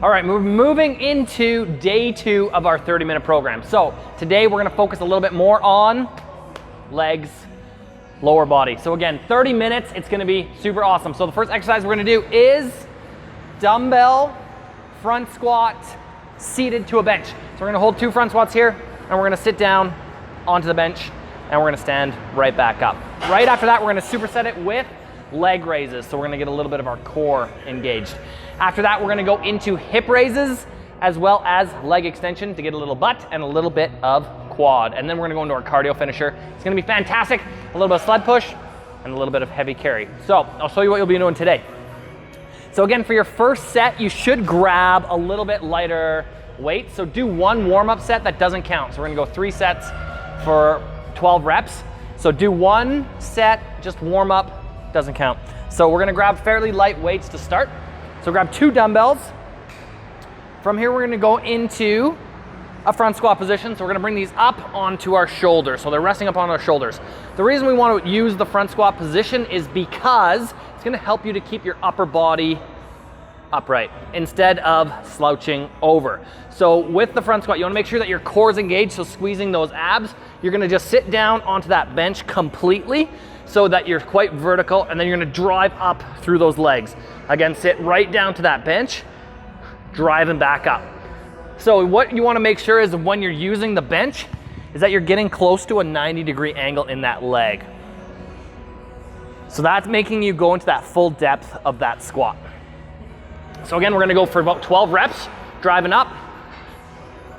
All right, we're moving into day 2 of our 30-minute program. So today we're gonna focus a little bit more on legs, lower body. So again, 30 minutes, it's gonna be super awesome. So the first exercise we're gonna do is dumbbell front squat seated to a bench. So we're gonna hold 2 front squats here, and we're gonna sit down onto the bench, and we're gonna stand right back up. Right after that, we're gonna superset it with leg raises. So we're gonna get a little bit of our core engaged. After that, we're gonna go into hip raises as well as leg extension to get a little butt and a little bit of quad. And then we're gonna go into our cardio finisher. It's gonna be fantastic. A little bit of sled push and a little bit of heavy carry. So I'll show you what you'll be doing today. So again, for your first set, you should grab a little bit lighter weight. So do 1 warm-up set that doesn't count. So we're gonna go 3 sets for 12 reps. So do 1 set, just warm up, doesn't count. So we're gonna grab fairly light weights to start. So grab 2 dumbbells. From here, we're gonna go into a front squat position. So we're gonna bring these up onto our shoulders. So they're resting up on our shoulders. The reason we want to use the front squat position is because it's gonna help you to keep your upper body upright instead of slouching over. So with the front squat, you wanna make sure that your core is engaged, so squeezing those abs. You're gonna just sit down onto that bench completely so that you're quite vertical, and then you're gonna drive up through those legs. Again, sit right down to that bench, driving back up. So what you wanna make sure is when you're using the bench is that you're getting close to a 90-degree angle in that leg. So that's making you go into that full depth of that squat. So again, we're gonna go for about 12 reps, driving up,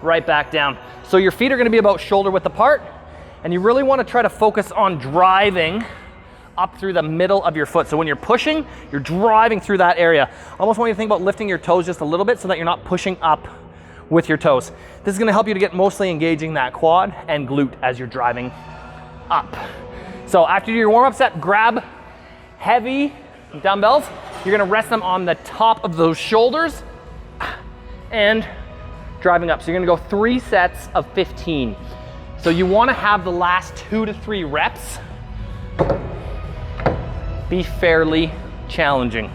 right back down. So your feet are gonna be about shoulder width apart, and you really wanna try to focus on driving up through the middle of your foot. So when you're pushing, you're driving through that area. Almost want you to think about lifting your toes just a little bit so that you're not pushing up with your toes. This is gonna help you to get mostly engaging that quad and glute as you're driving up. So after you do your warm-up set, grab heavy dumbbells. You're gonna rest them on the top of those shoulders and driving up. So you're gonna go 3 sets of 15. So you wanna have the last 2 to 3 reps be fairly challenging.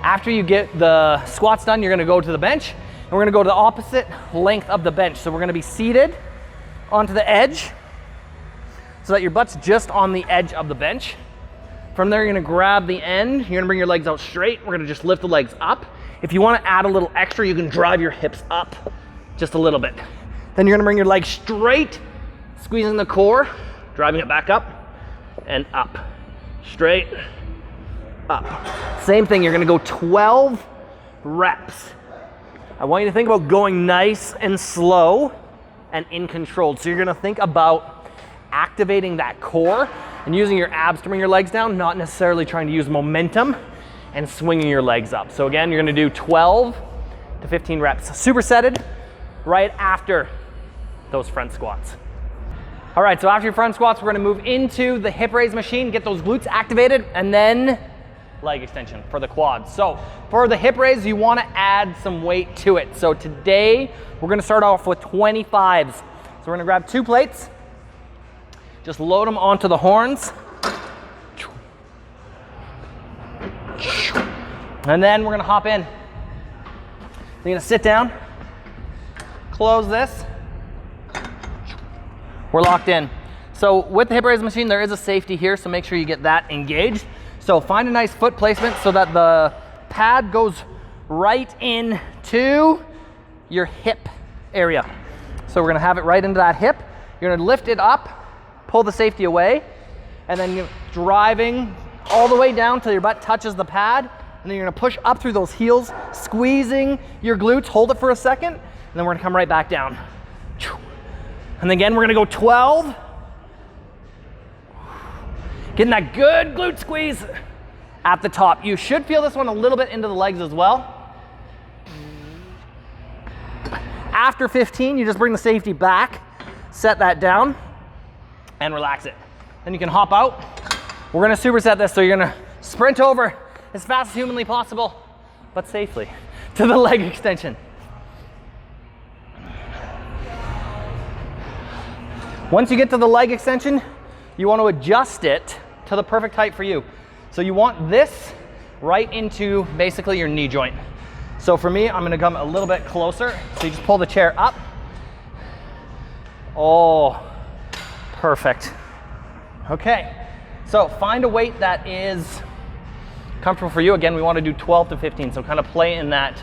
After you get the squats done, you're gonna go to the bench, and we're gonna go to the opposite length of the bench. So we're gonna be seated onto the edge so that your butt's just on the edge of the bench. From there, you're gonna grab the end. You're gonna bring your legs out straight. We're gonna just lift the legs up. If you wanna add a little extra, you can drive your hips up just a little bit. Then you're gonna bring your legs straight, squeezing the core, driving it back up and up. Straight, up. Same thing, you're gonna go 12 reps. I want you to think about going nice and slow and in control. So you're gonna think about activating that core and using your abs to bring your legs down, not necessarily trying to use momentum and swinging your legs up. So again, you're gonna do 12 to 15 reps, supersetted right after those front squats. All right, so after your front squats, we're gonna move into the hip raise machine, get those glutes activated, and then leg extension for the quads. So for the hip raise, you wanna add some weight to it. So today, we're gonna start off with 25s. So we're gonna grab 2 plates, just load them onto the horns. And then we're gonna hop in. You're gonna sit down, close this. We're locked in. So with the hip raise machine, there is a safety here, so make sure you get that engaged. So find a nice foot placement so that the pad goes right into your hip area. So we're gonna have it right into that hip. You're gonna lift it up, pull the safety away, and then you're driving all the way down till your butt touches the pad, and then you're gonna push up through those heels, squeezing your glutes, hold it for a second, and then we're gonna come right back down. And again, we're gonna go 12. Getting that good glute squeeze at the top. You should feel this one a little bit into the legs as well. After 15, you just bring the safety back, set that down, and relax it. Then you can hop out. We're gonna superset this, so you're gonna sprint over as fast as humanly possible, but safely, to the leg extension. Once you get to the leg extension, you want to adjust it to the perfect height for you. So you want this right into basically your knee joint. So for me, I'm gonna come a little bit closer. So you just pull the chair up. Oh, perfect. Okay, so find a weight that is comfortable for you. Again, we wanna do 12 to 15, so kind of play in that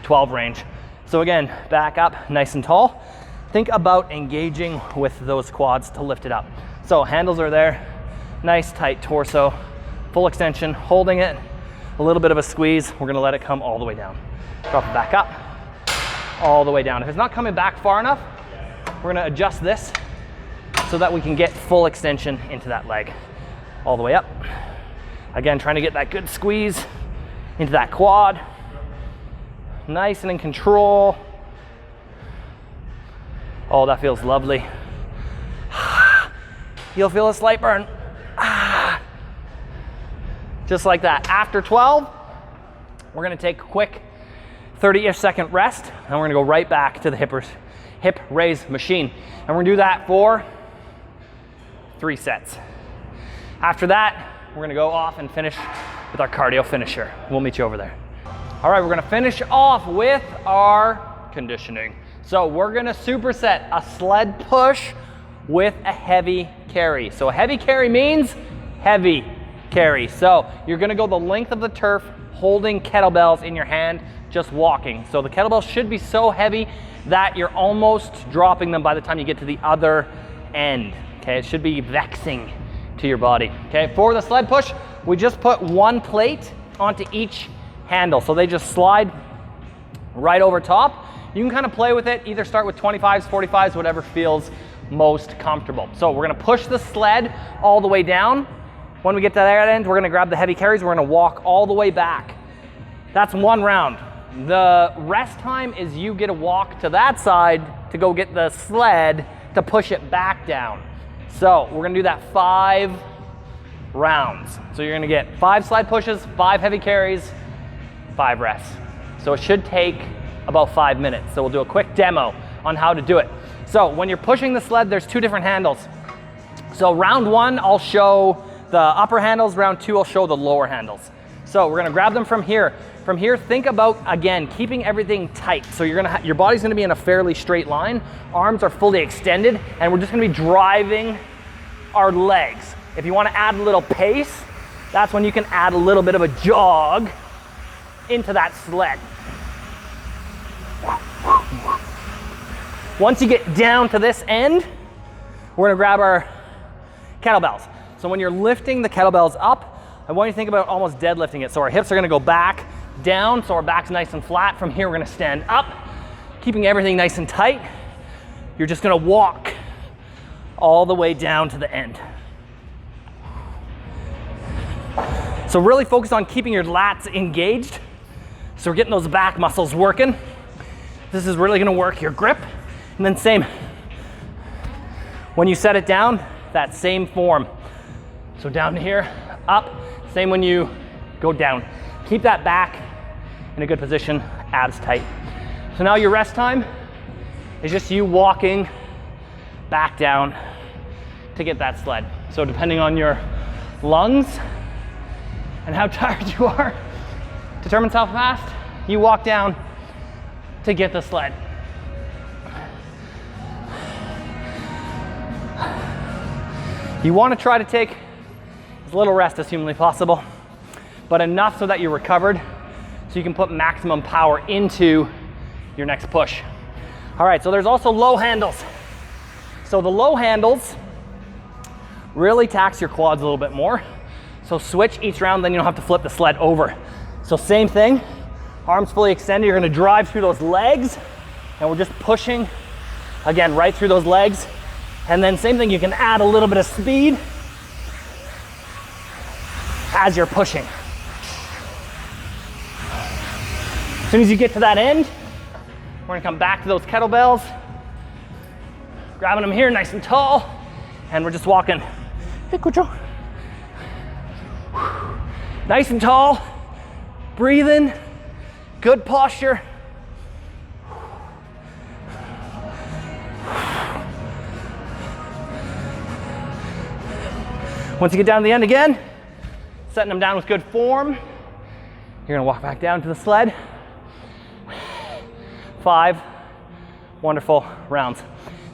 12 range. So again, back up nice and tall. Think about engaging with those quads to lift it up. So handles are there, nice tight torso, full extension, holding it, a little bit of a squeeze. We're gonna let it come all the way down. Drop it back up, all the way down. If it's not coming back far enough, we're gonna adjust this so that we can get full extension into that leg. All the way up. Again, trying to get that good squeeze into that quad. Nice and in control. Oh, that feels lovely. You'll feel a slight burn. Just like that. After 12, we're gonna take a quick 30-ish second rest, and we're gonna go right back to the hip raise machine. And we're gonna do that for 3 sets. After that, we're gonna go off and finish with our cardio finisher. We'll meet you over there. All right, we're gonna finish off with our conditioning. So we're gonna superset a sled push with a heavy carry. So a heavy carry means heavy carry. So you're gonna go the length of the turf holding kettlebells in your hand, just walking. So the kettlebells should be so heavy that you're almost dropping them by the time you get to the other end. Okay, it should be vexing to your body. Okay, for the sled push, we just put one plate onto each handle. So they just slide right over top. You can kind of play with it, either start with 25s, 45s, whatever feels most comfortable. So we're gonna push the sled all the way down. When we get to that end, we're gonna grab the heavy carries, we're gonna walk all the way back. That's one round. The rest time is you get a walk to that side to go get the sled to push it back down. So we're gonna do that 5 rounds. So you're gonna get 5 sled pushes, 5 heavy carries, 5 rests. So it should take about 5 minutes. So we'll do a quick demo on how to do it. So when you're pushing the sled, there's 2 different handles. So round 1, I'll show the upper handles. Round 2, I'll show the lower handles. So we're gonna grab them from here. From here, think about, again, keeping everything tight. So your body's gonna be in a fairly straight line. Arms are fully extended, and we're just gonna be driving our legs. If you wanna add a little pace, that's when you can add a little bit of a jog into that sled. Once you get down to this end, we're gonna grab our kettlebells. So when you're lifting the kettlebells up, I want you to think about almost deadlifting it. So our hips are gonna go back, down, so our back's nice and flat. From here, we're gonna stand up, keeping everything nice and tight. You're just gonna walk all the way down to the end. So really focus on keeping your lats engaged. So we're getting those back muscles working. This is really gonna work your grip. And then same, when you set it down, that same form. So down to here, up, same when you go down. Keep that back in a good position, abs tight. So now your rest time is just you walking back down to get that sled. So depending on your lungs and how tired you are, determines how fast you walk down to get the sled. You want to try to take as little rest as humanly possible, but enough so that you're recovered so you can put maximum power into your next push. All right, so there's also low handles. So the low handles really tax your quads a little bit more. So switch each round, then you don't have to flip the sled over. So same thing, arms fully extended, you're gonna drive through those legs, and we're just pushing, again, right through those legs. And then same thing, you can add a little bit of speed as you're pushing. As soon as you get to that end, we're gonna come back to those kettlebells, grabbing them here nice and tall, and we're just walking. Hey, Cucho. Nice and tall, breathing, good posture. Once you get down to the end again, setting them down with good form, you're gonna walk back down to the sled, 5 wonderful rounds.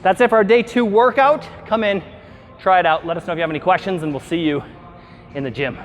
That's it for our day 2 workout. Come in, try it out. Let us know if you have any questions, and we'll see you in the gym.